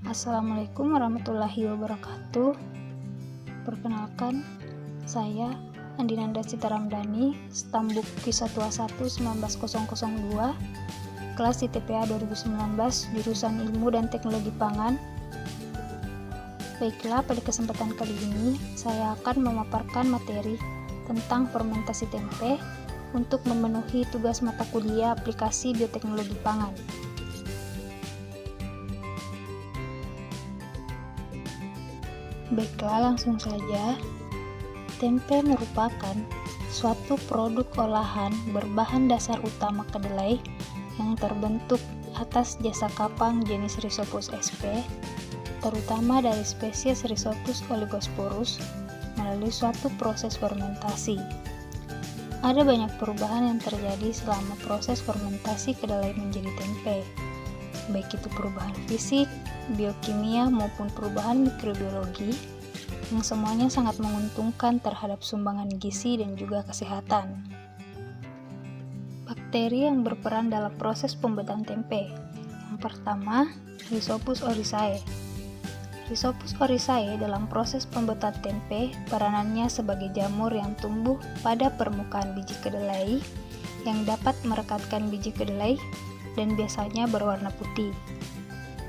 Assalamualaikum warahmatullahi wabarakatuh. Perkenalkan, saya Andinanda Citaramdani, Stambuk Q121-19002, kelas ITPA 2019, jurusan Ilmu dan Teknologi Pangan. Baiklah, pada kesempatan kali ini saya akan memaparkan materi tentang fermentasi tempe untuk memenuhi tugas mata kuliah aplikasi bioteknologi pangan. Baiklah, langsung saja. Tempe merupakan suatu produk olahan berbahan dasar utama kedelai yang terbentuk atas jasa kapang jenis Rhizopus sp, terutama dari spesies Rhizopus oligosporus, melalui suatu proses fermentasi. Ada banyak perubahan yang terjadi selama proses fermentasi kedelai menjadi tempe, baik itu perubahan fisik, biokimia maupun perubahan mikrobiologi, yang semuanya sangat menguntungkan terhadap sumbangan gizi dan juga kesehatan. Bakteri yang berperan dalam proses pembuatan tempe. Yang pertama, Rhizopus oryzae. Rhizopus oryzae dalam proses pembuatan tempe peranannya sebagai jamur yang tumbuh pada permukaan biji kedelai yang dapat merekatkan biji kedelai dan biasanya berwarna putih.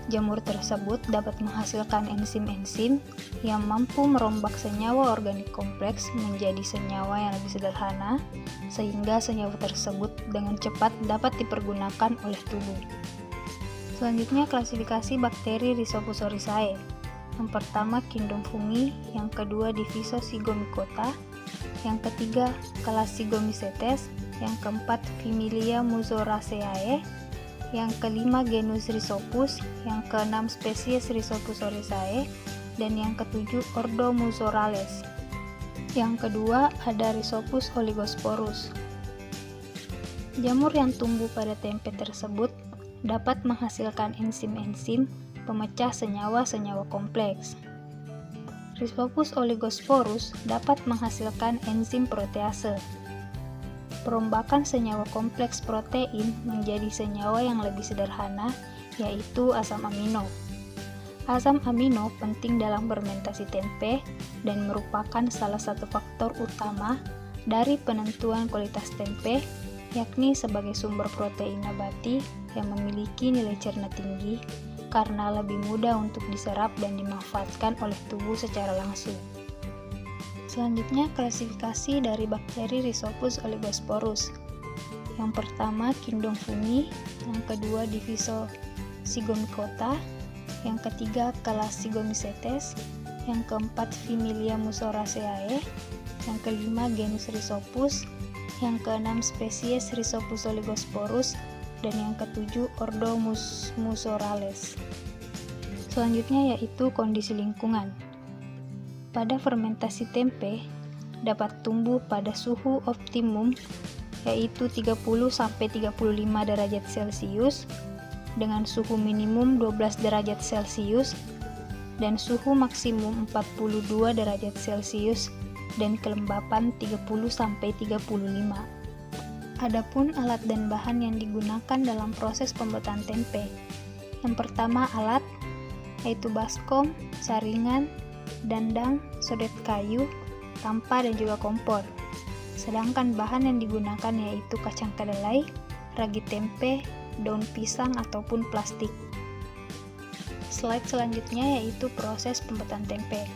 Jamur tersebut dapat menghasilkan enzim-enzim yang mampu merombak senyawa organik kompleks menjadi senyawa yang lebih sederhana, sehingga senyawa tersebut dengan cepat dapat dipergunakan oleh tubuh. Selanjutnya, klasifikasi bakteri Rhizopus oryzae. Yang pertama, Kingdom Fungi, yang kedua Diviso Zygomicota, yang ketiga kelas Zygomycetes, yang keempat Familia Muzoraceae, yang kelima genus Rhizopus, yang keenam spesies Rhizopus oryzae, dan yang ketujuh ordo Muzorales. Yang kedua ada Rhizopus oligosporus. Jamur yang tumbuh pada tempe tersebut dapat menghasilkan enzim-enzim pemecah senyawa-senyawa kompleks. Rhizopus oligosporus dapat menghasilkan enzim protease. Perombakan senyawa kompleks protein menjadi senyawa yang lebih sederhana, yaitu asam amino. Asam amino penting dalam fermentasi tempe dan merupakan salah satu faktor utama dari penentuan kualitas tempe, yakni sebagai sumber protein nabati yang memiliki nilai cerna tinggi karena lebih mudah untuk diserap dan dimanfaatkan oleh tubuh secara langsung. Selanjutnya, klasifikasi dari bakteri Rhizopus oligosporus. Yang pertama, Kingdom Fungi, yang kedua Diviso Zygomicota, yang ketiga kelas Zygomycetes, yang keempat Familia Muzoraceae, yang kelima genus Rhizopus, yang keenam spesies Rhizopus oligosporus, dan yang ketujuh ordo Muzorales. Selanjutnya yaitu kondisi lingkungan. Pada fermentasi tempe dapat tumbuh pada suhu optimum yaitu 30-35 derajat Celcius dengan suhu minimum 12 derajat Celcius dan suhu maksimum 42 derajat Celcius dan kelembapan 30-35. Adapun alat dan bahan yang digunakan dalam proses pembuatan tempe. Yang pertama alat yaitu baskom, saringan, dandang, sodet kayu, tampa, dan juga kompor. Sedangkan bahan yang digunakan yaitu kacang kedelai, ragi tempe, daun pisang, ataupun plastik. Slide selanjutnya yaitu proses pembuatan tempe.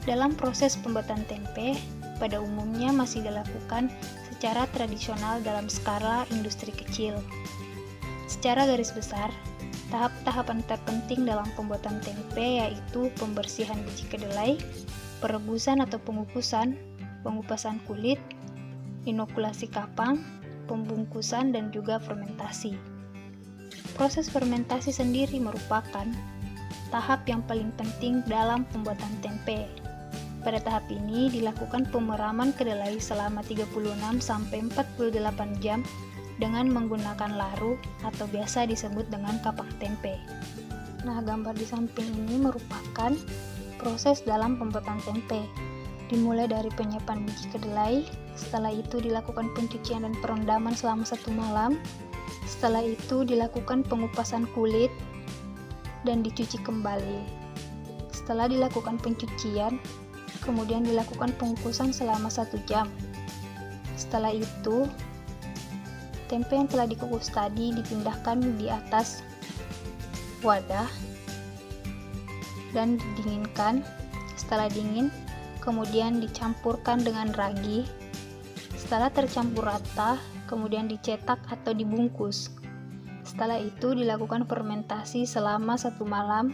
Dalam proses pembuatan tempe, pada umumnya masih dilakukan secara tradisional dalam skala industri kecil. Secara garis besar, tahap-tahapan terpenting dalam pembuatan tempe yaitu pembersihan biji kedelai, perebusan atau pengukusan, pengupasan kulit, inokulasi kapang, pembungkusan, dan juga fermentasi. Proses fermentasi sendiri merupakan tahap yang paling penting dalam pembuatan tempe. Pada tahap ini dilakukan pemeraman kedelai selama 36-48 jam dengan menggunakan laru atau biasa disebut dengan kapang tempe. Nah, gambar di samping ini merupakan proses dalam pembuatan tempe. Dimulai dari penyiapan biji kedelai, setelah itu dilakukan pencucian dan perendaman selama 1 malam, setelah itu dilakukan pengupasan kulit, dan dicuci kembali. Setelah dilakukan pencucian, kemudian dilakukan pengukusan selama 1 jam. Setelah itu, tempe yang telah dikukus tadi dipindahkan di atas wadah dan didinginkan. Setelah dingin, kemudian dicampurkan dengan ragi. Setelah tercampur rata, kemudian dicetak atau dibungkus. Setelah itu dilakukan fermentasi selama 1 malam,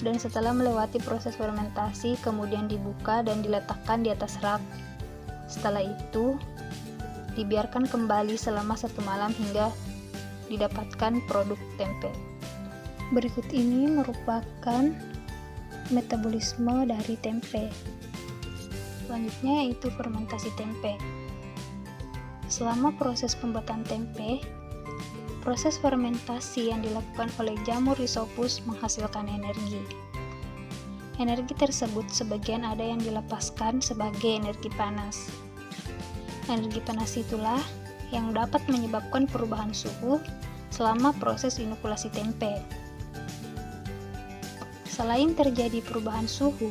dan setelah melewati proses fermentasi kemudian dibuka dan diletakkan di atas rak. Setelah itu dibiarkan kembali selama 1 malam hingga didapatkan produk tempe. Berikut ini merupakan metabolisme dari tempe. Selanjutnya yaitu fermentasi tempe. Selama proses pembuatan tempe, proses fermentasi yang dilakukan oleh jamur Rhizopus menghasilkan energi. Energi tersebut sebagian ada yang dilepaskan sebagai energi panas. Energi panas itulah yang dapat menyebabkan perubahan suhu selama proses inokulasi tempe. Selain terjadi perubahan suhu,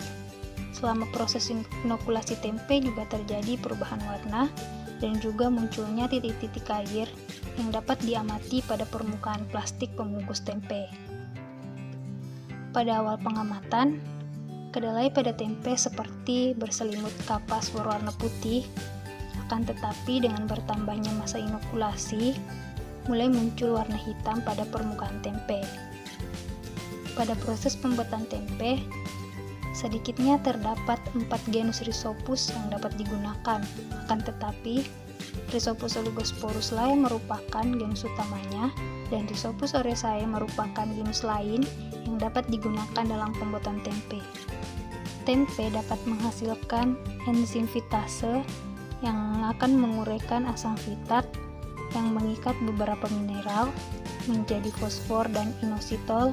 selama proses inokulasi tempe juga terjadi perubahan warna dan juga munculnya titik-titik air yang dapat diamati pada permukaan plastik pembungkus tempe. Pada awal pengamatan, kedelai pada tempe seperti berselimut kapas berwarna putih, akan tetapi dengan bertambahnya masa inokulasi, mulai muncul warna hitam pada permukaan tempe. Pada proses pembuatan tempe, sedikitnya terdapat 4 genus Rhizopus yang dapat digunakan, akan tetapi Rhizopus oligosporus yang merupakan genus utamanya dan Rhizopus oryzae merupakan genus lain yang dapat digunakan dalam pembuatan tempe. Tempe dapat menghasilkan enzim fitase yang akan menguraikan asam fitat yang mengikat beberapa mineral menjadi fosfor dan inositol.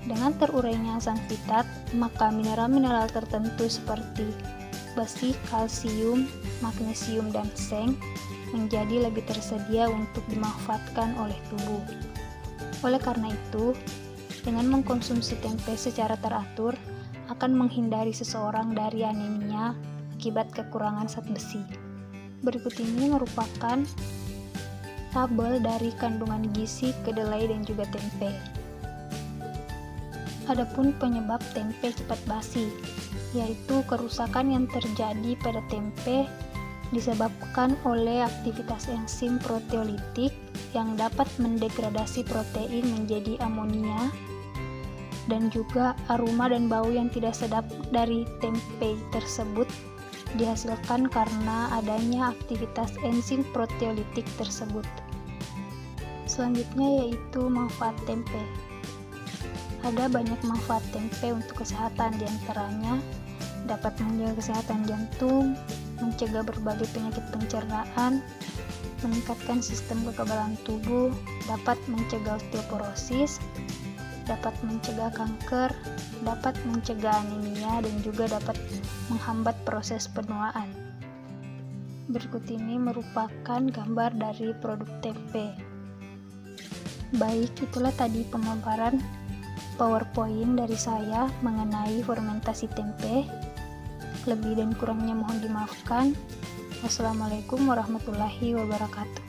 Dengan terurainya asam fitat, maka mineral-mineral tertentu seperti besi, kalsium, magnesium, dan seng menjadi lebih tersedia untuk dimanfaatkan oleh tubuh. Oleh karena itu, dengan mengkonsumsi tempe secara teratur akan menghindari seseorang dari anemia akibat kekurangan zat besi. Berikut ini merupakan tabel dari kandungan gizi kedelai dan juga tempe. Adapun penyebab tempe cepat basi, yaitu kerusakan yang terjadi pada tempe disebabkan oleh aktivitas enzim proteolitik yang dapat mendegradasi protein menjadi amonia, dan juga aroma dan bau yang tidak sedap dari tempe tersebut dihasilkan karena adanya aktivitas enzim proteolitik tersebut. Selanjutnya yaitu manfaat tempe. Ada banyak manfaat tempe untuk kesehatan, diantaranya dapat menjaga kesehatan jantung, mencegah berbagai penyakit pencernaan, meningkatkan sistem kekebalan tubuh, dapat mencegah osteoporosis, dapat mencegah kanker, dapat mencegah anemia, dan juga dapat menghambat proses penuaan. Berikut ini merupakan gambar dari produk tempe. Baik, itulah tadi pemaparan PowerPoint dari saya mengenai fermentasi tempe. Lebih dan kurangnya mohon dimaafkan. Wassalamualaikum warahmatullahi wabarakatuh.